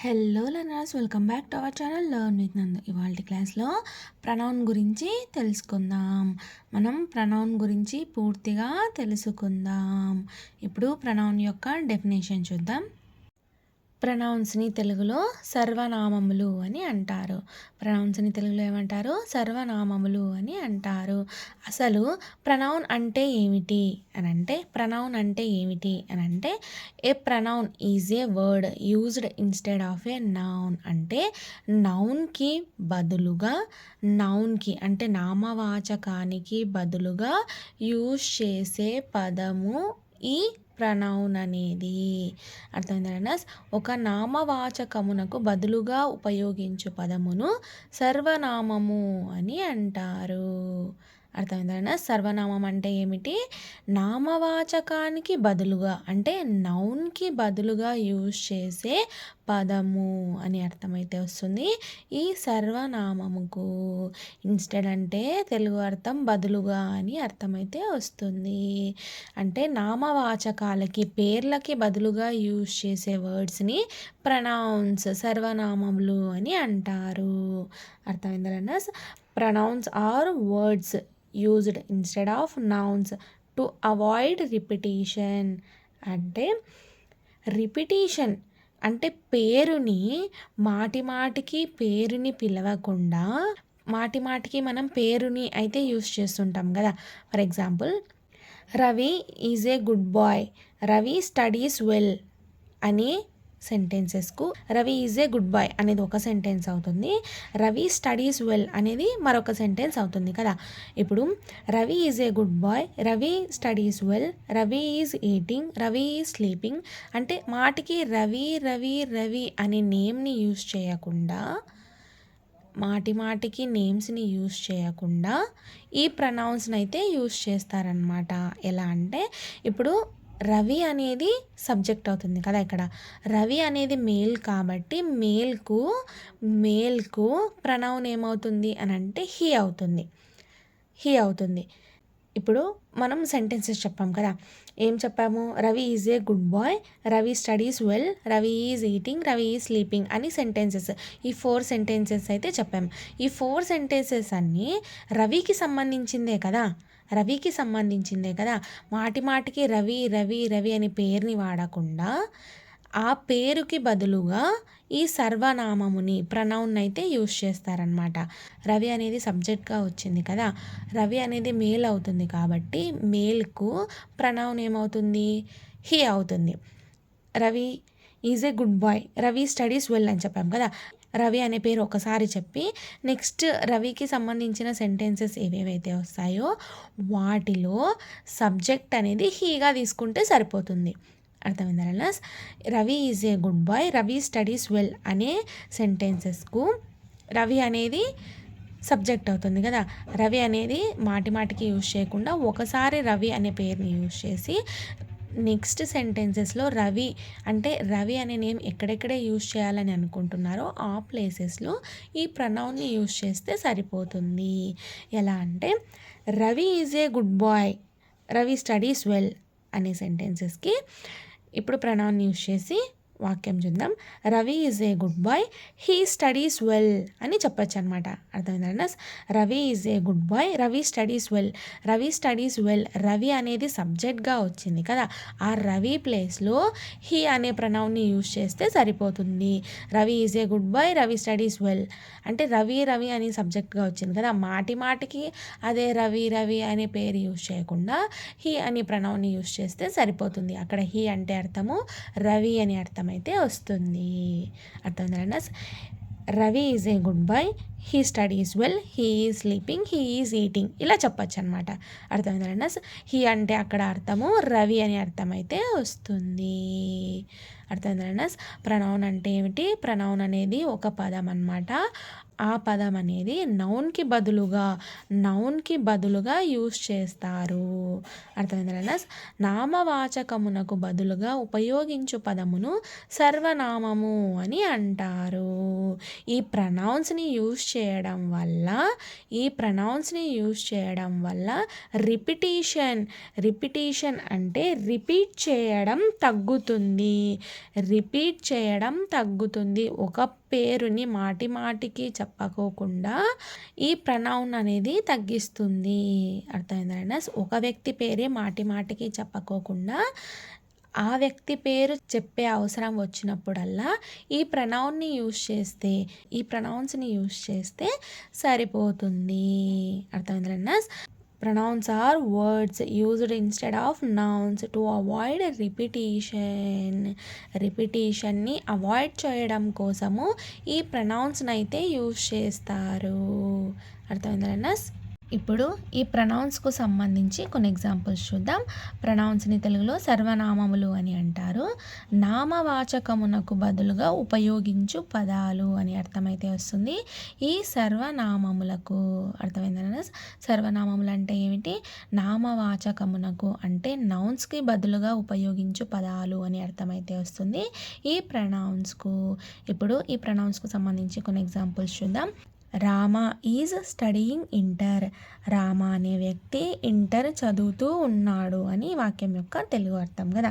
Hello learners, welcome back to our channel learn with నందు. ఇవాళ క్లాస్లో ప్రనౌన్ గురించి తెలుసుకుందాం. మనం ప్రనౌన్ గురించి పూర్తిగా తెలుసుకుందాం. ఇప్పుడు ప్రనౌన్ యొక్క డెఫినేషన్ చూద్దాం. ప్రనౌన్స్ని తెలుగులో సర్వనామములు అని అంటారు. ప్రనౌన్స్ని తెలుగులో ఏమంటారు? సర్వనామములు అని అంటారు. అసలు ప్రనౌన్ అంటే ఏమిటి అని అంటే a pronoun is a word used instead of a noun. అంటే నౌన్కి బదులుగా, నౌన్కి అంటే నామవాచకానికి బదులుగా యూజ్ చేసే పదము ఈ ప్రనౌన్ అనేది. అర్థమైందా? ఒక నామవాచకమునకు బదులుగా ఉపయోగించు పదమును సర్వనామము అని అంటారు. అర్థమైందా? సర్వనామం అంటే ఏమిటి? నామవాచకానికి బదులుగా అంటే నౌన్కి బదులుగా యూజ్ చేసే పదము అని అర్థమైతే వస్తుంది ఈ సర్వనామముకు. ఇన్స్టెడ్ అంటే తెలుగు అర్థం బదులుగా అని అర్థమైతే వస్తుంది. అంటే నామవాచకాలకి, పేర్లకి బదులుగా యూజ్ చేసే వర్డ్స్ని ప్రనౌన్స్, సర్వనామములు అని అంటారు. అర్థమైందా? Pronouns are words used instead of nouns to avoid repetition. అంటే రిపిటీషన్ అంటే పేరుని మాటిమాటికి పేరుని పిలవకుండా మాటిమాటికి మనం పేరుని అయితే యూజ్ చేస్తుంటాం కదా. For example, Ravi is a good boy, Ravi studies well అని సెంటెన్సెస్కు Ravi is a good boy అనేది ఒక సెంటెన్స్ అవుతుంది, రవి స్టడీస్ వెల్ అనేది మరొక సెంటెన్స్ అవుతుంది కదా. ఇప్పుడు Ravi is a good boy, Ravi studies well, Ravi is eating, Ravi is sleeping అంటే మాటికి రవి రవి రవి అనే నేమ్ని యూజ్ చేయకుండా, మాటిమాటికి నేమ్స్ని యూజ్ చేయకుండా ఈ ప్రనౌన్స్ని అయితే యూజ్ చేస్తారనమాట. ఎలా అంటే ఇప్పుడు రవి అనేది సబ్జెక్ట్ అవుతుంది కదా. ఇక్కడ రవి అనేది మేల్ కాబట్టి మేల్కు ప్రనౌన్ ఏమవుతుంది అని అంటే హీ అవుతుంది. ఇప్పుడు మనం సెంటెన్సెస్ చెప్పాం కదా. ఏం చెప్పాము? Ravi is a good boy, Ravi studies well, Ravi is eating, Ravi is sleeping అని సెంటెన్సెస్. ఈ 4 సెంటెన్సెస్ అయితే చెప్పాము. ఈ 4 సెంటెన్సెస్ అన్నీ రవికి సంబంధించిందే కదా. మాటిమాటికి రవి రవి రవి అనే పేరుని వాడకుండా ఆ పేరుకి బదులుగా ఈ సర్వనామముని ప్రనౌన్ అయితే యూజ్ చేస్తారనమాట. రవి అనేది సబ్జెక్ట్గా వచ్చింది కదా. రవి అనేది మేల్ అవుతుంది కాబట్టి మేల్కు ప్రనౌన్ ఏమవుతుంది? హీ అవుతుంది. Ravi is a good boy, Ravi studies well అని చెప్పాం కదా. రవి అనే పేరు ఒకసారి చెప్పి నెక్స్ట్ రవికి సంబంధించిన సెంటెన్సెస్ ఏవేవైతే వస్తాయో వాటిలో సబ్జెక్ట్ అనేది హీగా తీసుకుంటే సరిపోతుంది. అర్థమైందా? Ravi is a good boy, Ravi studies well అనే సెంటెన్సెస్కు రవి అనేది సబ్జెక్ట్ అవుతుంది కదా. రవి అనేది మాటిమాటికి యూజ్ చేయకుండా ఒకసారి రవి అనే పేరుని యూజ్ చేసి నెక్స్ట్ సెంటెన్సెస్లో రవి అనే నేమ్ ఎక్కడెక్కడే యూజ్ చేయాలని అనుకుంటున్నారో ఆ ప్లేసెస్లో ఈ ప్రనౌన్ని యూజ్ చేస్తే సరిపోతుంది. ఎలా అంటే Ravi is a good boy, Ravi studies well అనే సెంటెన్సెస్కి ఇప్పుడు ప్రనౌన్ యూజ్ చేసి వాక్యం చూద్దాం. Ravi is a good boy, he studies well అని చెప్పచ్చు అనమాట. అర్థమైందా? Ravi is a good boy, Ravi studies well. Ravi అనేది సబ్జెక్ట్గా వచ్చింది కదా. ఆ రవి ప్లేస్లో హీ అనే ప్రనౌన్ని యూజ్ చేస్తే సరిపోతుంది. Ravi is a good boy, Ravi studies well అంటే రవి అని సబ్జెక్ట్గా వచ్చింది కదా. మాటికి అదే రవి అనే పేరు యూజ్ చేయకుండా హీ అని ప్రనౌన్ని యూజ్ చేస్తే సరిపోతుంది. అక్కడ హీ అంటే అర్థము రవి అని అర్థం అయితే వస్తుంది. అర్థమైందా? Ravi is a good boy, he studies well, he is sleeping, he is eating ఇలా చెప్పచ్చు అనమాట. అర్థమైందా? హీ అంటే అక్కడ అర్థము రవి అని అర్థం అయితే వస్తుంది. అర్థమైందా? ప్రనౌన్ అంటే ఏమిటి? ప్రనౌన్ అనేది ఒక పదం అన్నమాట. ఆ పదం అనేది నౌన్కి బదులుగా యూస్ చేస్తారు. అర్థమైందా? నామవాచకమునకు బదులుగా ఉపయోగించు పదమును సర్వనామము అని అంటారు. ఈ ప్రనౌన్స్ని యూస్ చేయడం వల్ల రిపిటీషన్ అంటే రిపీట్ చేయడం తగ్గుతుంది. ఒక పేరుని మాటికి చెప్పకోకుండా ఈ ప్రనౌన్ అనేది తగ్గిస్తుంది. అర్థమైందా? ఒక వ్యక్తి పేరే మాటికి చెప్పకోకుండా ఆ వ్యక్తి పేరు చెప్పే అవసరం వచ్చినప్పుడల్లా ఈ ప్రనౌన్స్ని యూస్ చేస్తే సరిపోతుంది. అర్థమైందా? Pronouns are words used instead of nouns to avoid రిపిటీషన్ని అవాయిడ్ చేయడం కోసము ఈ ప్రనౌన్స్ని అయితే యూజ్ చేస్తారు. అర్థమైందా? ఇప్పుడు ఈ ప్రనౌన్స్కు సంబంధించి కొన్ని ఎగ్జాంపుల్స్ చూద్దాం. ప్రనౌన్స్ని తెలుగులో సర్వనామములు అని అంటారు. నామవాచకమునకు బదులుగా ఉపయోగించు పదాలు అని అర్థమైతే వస్తుంది. ఈ సర్వనామములకు అర్థమైందా? సర్వనామములు అంటే ఏమిటి? నామవాచకమునకు అంటే నౌన్స్కి బదులుగా ఉపయోగించు పదాలు అని అర్థమైతే వస్తుంది ఈ ప్రనౌన్స్కు. ఇప్పుడు ఈ ప్రనౌన్స్కు సంబంధించి కొన్ని ఎగ్జాంపుల్స్ చూద్దాం. Rama is studying inter. Rama అనే వ్యక్తి ఇంటర్ చదువుతూ ఉన్నాడు అని వాక్యం యొక్క తెలుగు అర్థం కదా.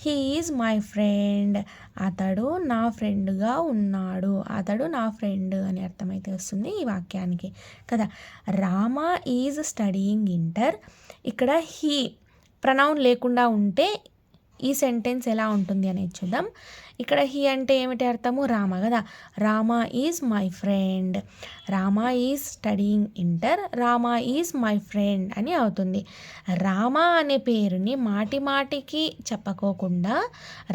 He is my friend. అతడు నా ఫ్రెండ్గా ఉన్నాడు. అతడు నా ఫ్రెండ్ అని అర్థమైతే వస్తుంది ఈ వాక్యానికి కదా. Rama is studying inter. ఇక్కడ హీ ప్రనౌన్ లేకుండా ఉంటే ఈ సెంటెన్స్ ఎలా ఉంటుంది అనేది చూద్దాం. ఇక్కడ హీ అంటే ఏమిటి అర్థము? రామ కదా. Rama is my friend. Rama is studying inter. Rama is my friend అని అవుతుంది. రామ అనే పేరుని మాటికి చెప్పకోకుండా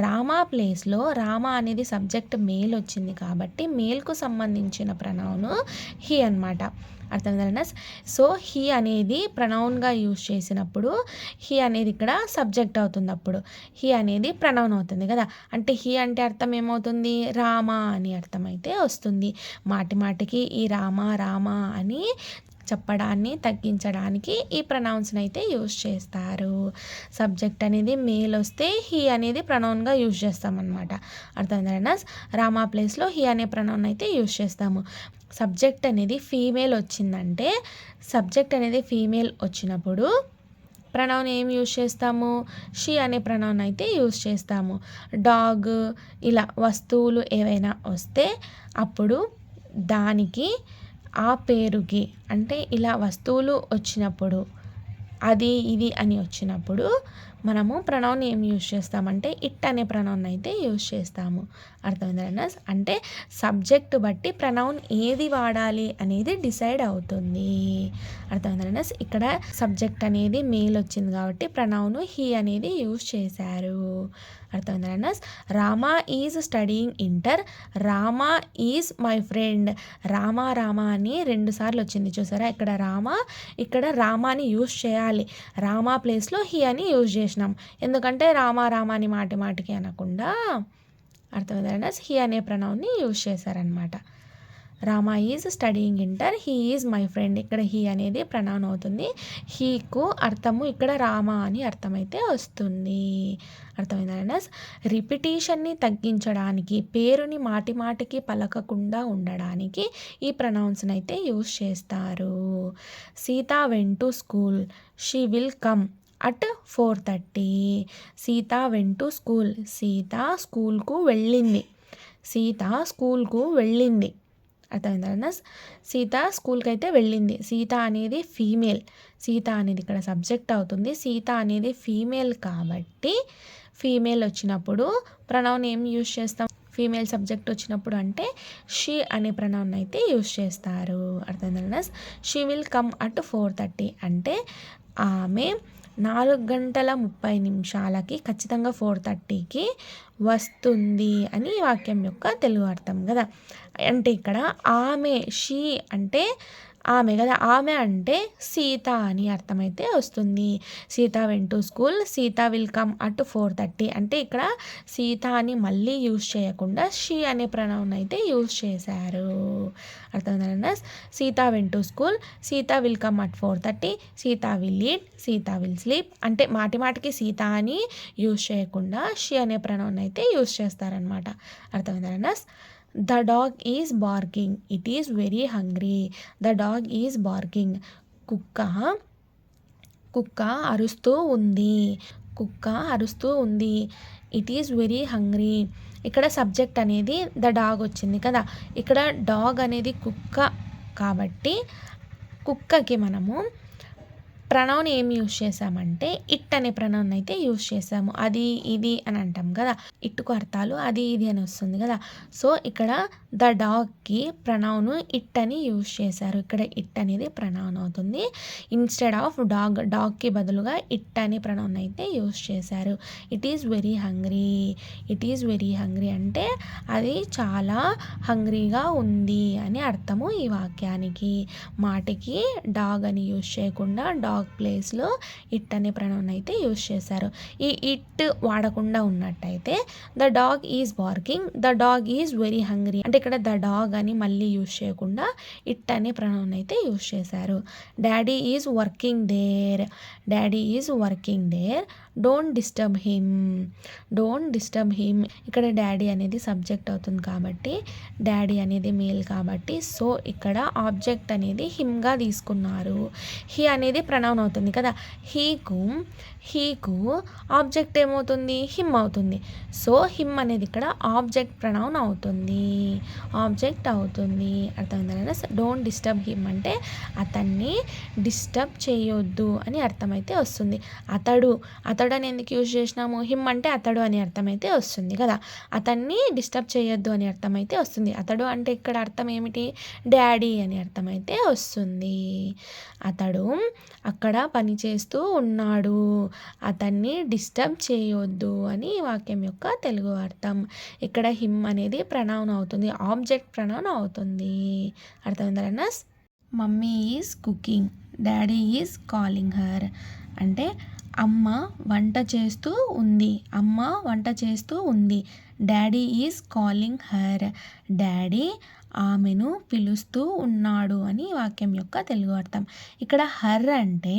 రామ ప్లేస్లో రామ అనేది సబ్జెక్ట్ మేల్ వచ్చింది కాబట్టి మేల్కు సంబంధించిన ప్రనౌన్ హీ అన్నమాట. అర్థమైందా? సో హీ అనేది ప్రనౌన్గా యూజ్ చేసినప్పుడు హీ అనేది ఇక్కడ సబ్జెక్ట్ అవుతుంది. అప్పుడు హీ అనేది ప్రనౌన్ అవుతుంది కదా. అంటే హీ అంటే అర్థం ఏమవుతుంది? రామ అని అర్థం అయితే వస్తుంది. మాటికి ఈ రామ అని చెప్పడాన్ని తగ్గించడానికి ఈ ప్రనౌన్స్ని అయితే యూజ్ చేస్తారు. సబ్జెక్ట్ అనేది మేల్ వస్తే హీ అనేది ప్రనౌన్గా యూజ్ చేస్తామన్నమాట. అర్థమైందా? రామ ప్లేస్లో హీ అనే ప్రనౌన్ అయితే యూజ్ చేస్తాము. సబ్జెక్ట్ అనేది ఫీమేల్ వచ్చినప్పుడు ప్రనౌన్ ఏం యూజ్ చేస్తాము? షీ అనే ప్రనౌన్ అయితే యూజ్ చేస్తాము. డాగ్ ఇలా వస్తువులు ఏవైనా వస్తే అప్పుడు దానికి ఆ పేరుకి అంటే ఇలా వస్తువులు వచ్చినప్పుడు అది ఇది అని వచ్చినప్పుడు మనము ప్రనౌన్ ఏం యూజ్ చేస్తామంటే ఇట్ అనే ప్రనౌన్ అయితే యూజ్ చేస్తాము. అర్థమైందా? అంటే సబ్జెక్ట్ బట్టి ప్రనౌన్ ఏది వాడాలి అనేది డిసైడ్ అవుతుంది. అర్థమైందా? ఇక్కడ సబ్జెక్ట్ అనేది మేల్ వచ్చింది కాబట్టి ప్రనౌన్ హీ అనేది యూజ్ చేశారు. అర్థమైందా? Rama is studying inter. Rama is my friend. Rama అని 2 సార్లు వచ్చింది చూసారా. ఇక్కడ రామాని యూజ్ చేయాలి. రామ ప్లేస్లో హీ అని యూజ్ చేసినాం. ఎందుకంటే రామ అని మాటికి అనకుండా అర్థమైందా? హీ అనే ప్రనౌన్ని యూజ్ చేశారనమాట. Rama is studying inter. He is my friend. ఇక్కడ హీ అనేది ప్రనౌన్ అవుతుంది. హీకు అర్థము ఇక్కడ రామ అని అర్థమైతే వస్తుంది. అర్థమైందా? రిపిటీషన్ని తగ్గించడానికి పేరుని మాటికి పలకకుండా ఉండడానికి ఈ ప్రనౌన్స్ని అయితే యూజ్ చేస్తారు. Sita went to school. She will come at 4:30. Sita went to school. Sita స్కూల్కు వెళ్ళింది. అర్థమైందా? సీత స్కూల్కి అయితే వెళ్ళింది. సీత అనేది ఫీమేల్. సీత అనేది ఇక్కడ సబ్జెక్ట్ అవుతుంది. సీత అనేది ఫీమేల్ కాబట్టి ఫీమేల్ వచ్చినప్పుడు ప్రనౌన్ ఏం యూజ్ చేస్తాం? ఫీమేల్ సబ్జెక్ట్ వచ్చినప్పుడు అంటే షీ అనే ప్రనౌన్ అయితే యూజ్ చేస్తారు. అర్థమైందా? షీ విల్ కమ్ అట్ 4:30 అంటే ఆమె 4:30 ఖచ్చితంగా 4:30కి వస్తుంది అని వాక్యం యొక్క తెలుగు అర్థం కదా. అంటే ఇక్కడ ఆమె షీ అంటే ఆమె కదా, ఆమె అంటే సీత అని అర్థమైతే వస్తుంది. Sita went to school, Sita will come at 4:30 అంటే ఇక్కడ సీత అని మళ్ళీ యూజ్ చేయకుండా షీ అనే ప్రనౌన్ అయితే యూజ్ చేశారు. అర్థమైందా? Sita went to school, Sita will come at 4:30, Sita will eat, Sita will sleep అంటే మాటికి సీత అని యూజ్ చేయకుండా షీ అనే ప్రనౌన్ అయితే యూజ్ చేస్తారనమాట. అర్థమైందా? The dog is barking, it is very hungry. The dog is barking, కుక్క అరుస్తూ ఉంది. కుక్క అరుస్తూ ఉంది. It is very hungry. ఇక్కడ సబ్జెక్ట్ అనేది ద డాగ్ వచ్చింది కదా, ఇక్కడ డాగ్ అనేది కుక్క కాబట్టి కుక్కకి మనము ప్రనౌన్ ఏం యూజ్ చేసామంటే ఇట్ అనే ప్రనౌన్ అయితే యూజ్ చేసాము. అది ఇది అని అంటాం కదా, ఇట్టుకు అర్థాలు అది ఇది అని వస్తుంది కదా. సో ఇక్కడ ద డాగ్కి ప్రనౌన్ ఇట్ అని యూజ్ చేశారు. ఇక్కడ ఇట్ అనేది ప్రనౌన్ అవుతుంది. ఇన్స్టెడ్ ఆఫ్ డాగ్కి బదులుగా ఇట్ అనే ప్రనౌన్ అయితే యూజ్ చేశారు. It is very hungry. It is very hungry అంటే అది చాలా హంగ్రీగా ఉంది అని అర్థము ఈ వాక్యానికి. మాటికి డాగ్ అని యూజ్ చేయకుండా డాగ్ ప్లేస్లో ఇట్ అనే ప్రనౌన్ అయితే యూజ్ చేశారు. ఈ ఇట్ వాడకుండా ఉన్నట్టయితే the dog is barking, the dog is very hungry అంటే ఇక్కడ ద డాగ్ అని మళ్ళీ యూజ్ చేయకుండా ఇట్ అనే ప్రనౌన్ అయితే యూజ్ చేశారు. Daddy is working there, daddy is working there, don't disturb him, don't disturb him ఇక్కడ డాడీ అనేది సబ్జెక్ట్ అవుతుంది కాబట్టి డాడీ అనేది మేల్ కాబట్టి సో ఇక్కడ ఆబ్జెక్ట్ అనేది హిమ్గా తీసుకున్నారు. హీ అనేది ప్రనౌన్ అవుతుంది కదా, హీకు ఆబ్జెక్ట్ ఏమవుతుంది, హిమ్ అవుతుంది. సో హిమ్ అనేది ఇక్కడ ఆబ్జెక్ట్ ప్రనౌన్ అవుతుంది, ఆబ్జెక్ట్ అవుతుంది. అర్థమైందా? డోంట్ డిస్టర్బ్ హిమ్ అంటే అతన్ని డిస్టర్బ్ చేయొద్దు అని అర్థమైతే వస్తుంది. అతడు అని ఎందుకు యూజ్ చేసినాము, హిమ్ అంటే అతడు అని అర్థమైతే వస్తుంది కదా, అతన్ని డిస్టర్బ్ చేయొద్దు అని అర్థమైతే వస్తుంది. అతడు అంటే ఇక్కడ అర్థం ఏమిటి, డాడీ అని అర్థమైతే వస్తుంది. అతడు అక్కడ పని చేస్తూ ఉన్నాడు, అతన్ని డిస్టర్బ్ చేయొద్దు అని వాక్యం యొక్క తెలుగు అర్థం. ఇక్కడ హిమ్ అనేది ప్రనౌన్ అవుతుంది, ఆబ్జెక్ట్ ప్రనౌన్ అవుతుంది. అర్థమైందా? Mummy is cooking, daddy is calling her అంటే అమ్మ వంట చేస్తూ ఉంది, అమ్మ వంట చేస్తూ ఉంది. Daddy is calling her, daddy ఆమెను పిలుస్తూ ఉన్నాడు అని వాక్యం యొక్క తెలుగు అర్థం. ఇక్కడ హర్ అంటే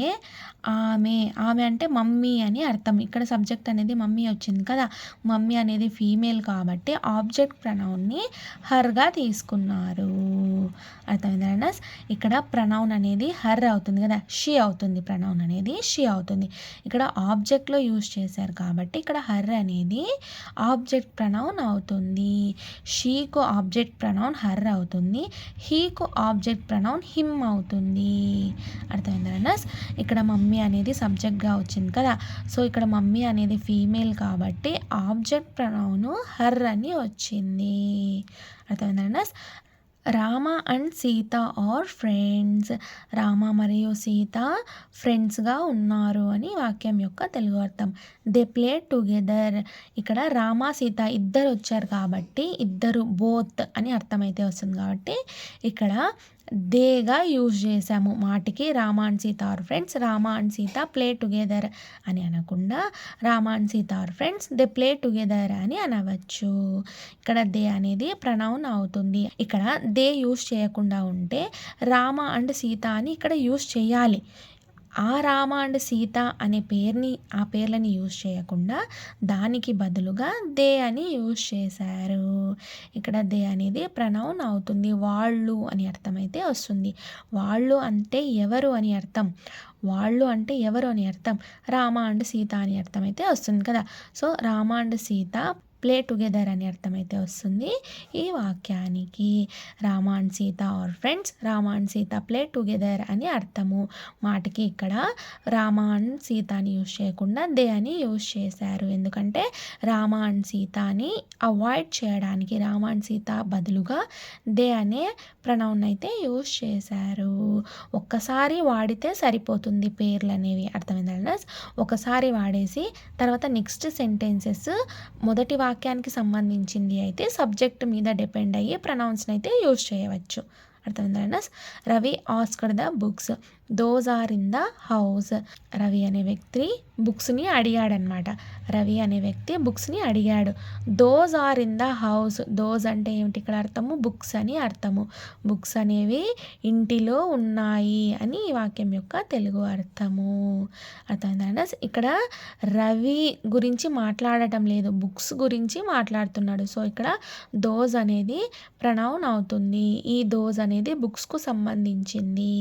ఆమె అంటే మమ్మీ అని అర్థం. ఇక్కడ సబ్జెక్ట్ అనేది మమ్మీ వచ్చింది కదా, మమ్మీ అనేది ఫీమేల్ కాబట్టి ఆబ్జెక్ట్ ప్రనౌన్ని హర్గా తీసుకున్నారు. అర్థమైందా? ఇక్కడ ప్రనౌన్ అనేది హర్ అవుతుంది కదా, షీ అవుతుంది. ప్రనౌన్ అనేది షీ అవుతుంది. ఇక్కడ ఆబ్జెక్ట్లో యూజ్ చేశారు కాబట్టి ఇక్కడ హర్ అనేది ఆబ్జెక్ట్ ప్రనౌన్ అవుతుంది. షీకు ఆబ్జెక్ట్ ప్రనౌన్ హర్ అవుతుంది, హీకు ఆబ్జెక్ట్ ప్రనౌన్ హిమ్ అవుతుంది. అర్థమైందా? ఇక్కడ మమ్మీ అనేది సబ్జెక్ట్గా వచ్చింది కదా, సో ఇక్కడ మమ్మీ అనేది ఫీమేల్ కాబట్టి ఆబ్జెక్ట్ ప్రనౌన్ హర్ అని వచ్చింది. అర్థమైందా? Rama and Sita are friends, Rama మరియు సీత ఫ్రెండ్స్గా ఉన్నారు అని వాక్యం యొక్క తెలుగు అర్థం. దే ప్లే టుగెదర్ ఇక్కడ రామ సీత ఇద్దరు వచ్చారు కాబట్టి ఇద్దరు బోత్ అని అర్థమైతే వస్తుంది కాబట్టి ఇక్కడ దేగా యూజ్ చేసాము. మాటికి Rama and Sita are friends, Rama and Sita play together అని అనకుండా Rama and Sita are friends they play together అని అనవచ్చు. ఇక్కడ దే అనేది ప్రనౌన్ అవుతుంది. ఇక్కడ దే యూజ్ చేయకుండా ఉంటే రామ అండ్ సీత అని ఇక్కడ యూజ్ చేయాలి. ఆ రామ అండ్ సీత అనే పేర్లని యూజ్ చేయకుండా దానికి బదులుగా దే అని యూజ్ చేశారు. ఇక్కడ దే అనేది ప్రనౌన్ అవుతుంది, వాళ్ళు అని అర్థమైతే వస్తుంది. వాళ్ళు అంటే ఎవరు అని అర్థం, వాళ్ళు అంటే ఎవరు అని అర్థం, రామ అండ్ సీత అని అర్థమైతే వస్తుంది కదా. So Rama and Sita play together అని అర్థమైతే వస్తుంది ఈ వాక్యానికి. Rama and Sita are friends, Rama and Sita play together అని అర్థము. మాటికి ఇక్కడ రామ అండ్ సీత అని యూజ్ చేయకుండా దే అని యూజ్ చేశారు. ఎందుకంటే రామ అండ్ సీత అని అవాయిడ్ చేయడానికి రామ అండ్ సీత బదులుగా దే అనే ప్రనౌన్ అయితే యూజ్ చేశారు. ఒక్కసారి వాడితే సరిపోతుంది పేర్లు అనేవి. అర్థమైందా? ఒకసారి వాడేసి తర్వాత నెక్స్ట్ సెంటెన్సెస్ మొదటి వాక్యానికి సంబంధించింది అయితే సబ్జెక్ట్ మీద డిపెండ్ అయ్యి ప్రనౌన్స్ని అయితే యూజ్ చేయవచ్చు. అర్థమైందా? Ravi asked the books, those are in the house. Ravi అనే వ్యక్తి బుక్స్ని అడిగాడనమాట. రవి అనే వ్యక్తి బుక్స్ని అడిగాడు. Those are in the house. Those అంటే ఏమిటి ఇక్కడ అర్థము? బుక్స్ అని అర్థము. బుక్స్ అనేవి ఇంటిలో ఉన్నాయి అని ఈ వాక్యం యొక్క తెలుగు అర్థము. అర్థమైందా? ఇక్కడ రవి గురించి మాట్లాడటం లేదు, బుక్స్ గురించి మాట్లాడుతున్నాడు. సో ఇక్కడ దోస్ అనేది ప్రనౌన్ అవుతుంది. ఈ దోస్ అనేది బుక్స్కు సంబంధించింది.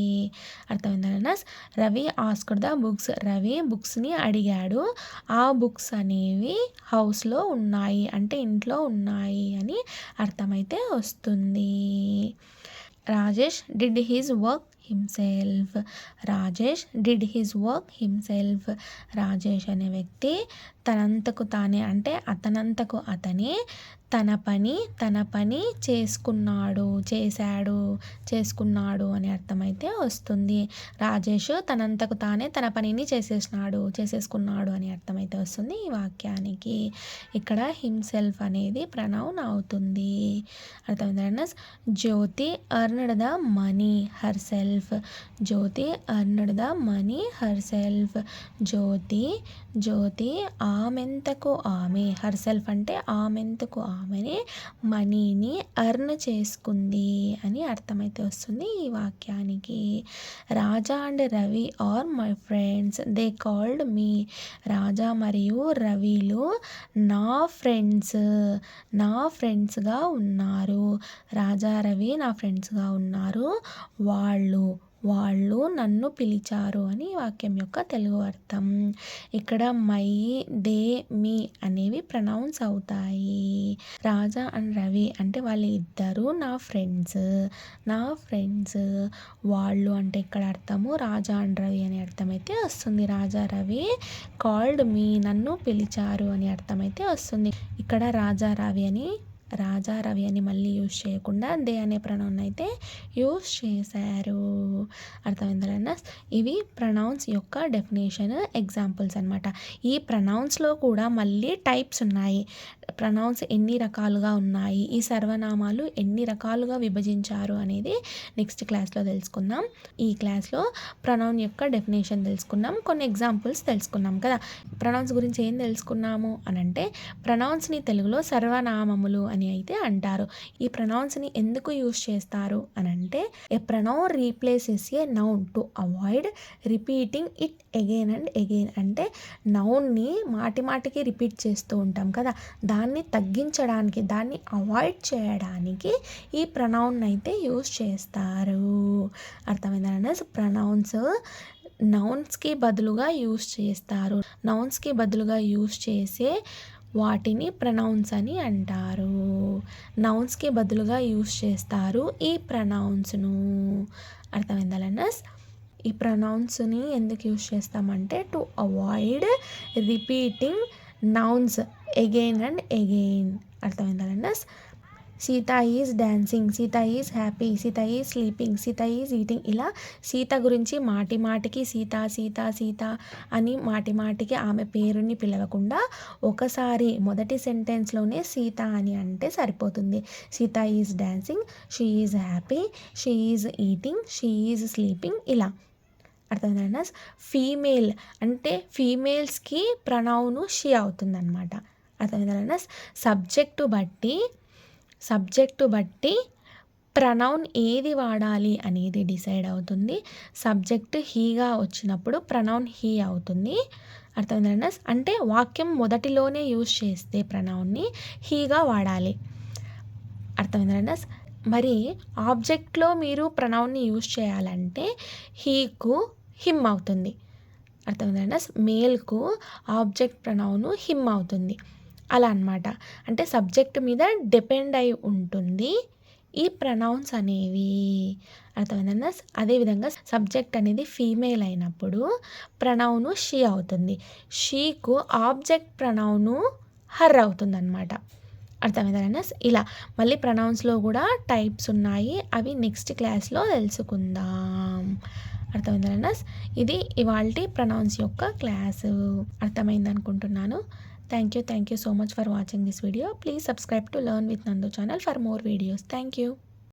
అర్థమైందా? Ravi asked the books. Ravi బుక్స్ని అడిగాడు. ఆ బుక్స్ అనేవి హౌస్లో ఉన్నాయి అంటే ఇంట్లో ఉన్నాయి అని అర్థమైతే వస్తుంది. Rajesh did his work himself. Rajesh did his work himself. Rajesh అనే వ్యక్తి తనంతకు తానే అంటే అతనంతకు అతనే తన పని చేసుకున్నాడు అని అర్థమైతే వస్తుంది. రాజేష్ తనంతకు తానే తన పనిని చేసేసుకున్నాడు అని అర్థమైతే వస్తుంది ఈ వాక్యానికి. ఇక్కడ హిమ్సెల్ఫ్ అనేది ప్రనౌన్ అవుతుంది. అర్థమైందా? Jyoti earned the money herself. Jyoti earned the money herself. Jyoti ఆమెంతకు ఆమె, హర్ సెల్ఫ్ అంటే ఆమెంతకు ఆమెని మనీని ఎర్న్ చేసుకుంది అని అర్థమైతే వస్తుంది ఈ వాక్యానికి. Raja and Ravi are my friends, they called me. Raja మరియు రవిలు నా ఫ్రెండ్స్గా ఉన్నారు. రాజా రవి నా ఫ్రెండ్స్గా ఉన్నారు. వాళ్ళు నన్ను పిలిచారు అని వాక్యం యొక్క తెలుగు అర్థం. ఇక్కడ మై, దే, మీ అనేవి ప్రనౌన్స్ అవుతాయి. రాజా అండ్ రవి అంటే వాళ్ళు ఇద్దరు నా ఫ్రెండ్స్. వాళ్ళు అంటే ఇక్కడ అర్థము రాజా అండ్ రవి అనే అర్థమైతే వస్తుంది. రాజా రవి కాల్డ్ మీ నన్ను పిలిచారు అని అర్థమైతే వస్తుంది. ఇక్కడ రాజా రవి అని మళ్ళీ యూజ్ చేయకుండా దే అనే ప్రనౌన్ అయితే యూజ్ చేశారు. అర్థమైందా? ఇవి ప్రనౌన్స్ యొక్క డెఫినేషన్, ఎగ్జాంపుల్స్ అనమాట. ఈ ప్రనౌన్స్లో కూడా మళ్ళీ టైప్స్ ఉన్నాయి. ప్రనౌన్స్ ఎన్ని రకాలుగా ఉన్నాయి, ఈ సర్వనామాలు ఎన్ని రకాలుగా విభజించారు అనేది నెక్స్ట్ క్లాస్లో తెలుసుకుందాం. ఈ క్లాస్లో ప్రనౌన్ యొక్క డెఫినేషన్ తెలుసుకున్నాం, కొన్ని ఎగ్జాంపుల్స్ తెలుసుకున్నాం కదా. ప్రనౌన్స్ గురించి ఏం తెలుసుకున్నాము అని అంటే, ప్రనౌన్స్ని తెలుగులో సర్వనామములు అని అయితే అంటారు. ఈ ప్రనౌన్స్ని ఎందుకు యూజ్ చేస్తారు అని అంటే, a pronoun replaces a noun to avoid repeating it again and again. అంటే నౌన్ని మాటికి రిపీట్ చేస్తూ ఉంటాం కదా, దాన్ని తగ్గించడానికి, దాన్ని అవాయిడ్ చేయడానికి ఈ ప్రనౌన్ అయితే యూజ్ చేస్తారు. అర్థమైందా? ప్రనౌన్స్ నౌన్స్కి బదులుగా యూజ్ చేస్తారు. నౌన్స్కి బదులుగా యూజ్ చేసే వాటిని ప్రనౌన్స్ అని అంటారు. నౌన్స్కి బదులుగా యూజ్ చేస్తారు ఈ ప్రనౌన్స్ను. అర్థమైందా? ఈ ప్రనౌన్స్ని ఎందుకు యూజ్ చేస్తామంటే, to avoid repeating nouns again and again. అర్థమైందా? Sita is dancing, Sita is happy, Sita is sleeping, Sita is eating. ఇలా సీత గురించి మాటికి సీత అని మాటికి ఆమె పేరుని పిలవకుండా ఒకసారి మొదటి సెంటెన్స్లోనే సీత అని అంటే సరిపోతుంది. Sita is dancing, she is happy, she is eating, she is sleeping. ఇలా. అర్థమైందా? ఫీమేల్ అంటే ఫీమేల్స్కి ప్రనౌను షీ అవుతుందన్నమాట. అర్థమైందా? సబ్జెక్టు బట్టి ప్రనౌన్ ఏది వాడాలి అనేది డిసైడ్ అవుతుంది. సబ్జెక్ట్ హీగా వచ్చినప్పుడు ప్రనౌన్ హీ అవుతుంది. అర్థమైందా? అంటే వాక్యం మొదటిలోనే యూజ్ చేస్తే ప్రనౌన్ని హీగా వాడాలి. అర్థమైందా? మరి ఆబ్జెక్ట్లో మీరు ప్రనౌన్ని యూజ్ చేయాలంటే హీకు హిమ్ అవుతుంది. అర్థమైందా? మేల్కు ఆబ్జెక్ట్ ప్రనౌను హిమ్ అవుతుంది. అలా అన్నమాట. అంటే సబ్జెక్ట్ మీద డిపెండ్ అయి ఉంటుంది ఈ ప్రనౌన్స్ అనేవి. అర్థమైందా? అదేవిధంగా సబ్జెక్ట్ అనేది ఫీమేల్ అయినప్పుడు ప్రనౌను షీ అవుతుంది. షీకు ఆబ్జెక్ట్ ప్రనౌను హర్ అవుతుంది అన్నమాట. అర్థమైందా? ఇలా మళ్ళీ ప్రనౌన్స్లో కూడా టైప్స్ ఉన్నాయి, అవి నెక్స్ట్ క్లాస్లో తెలుసుకుందాం. అర్థమైందా? ఇది ఇవాల్టి ప్రనౌన్స్ యొక్క క్లాసు. అర్థమైంది అనుకుంటున్నాను. Thank you so much for watching this video. Please subscribe to Learn with Nandu channel for more videos. Thank you.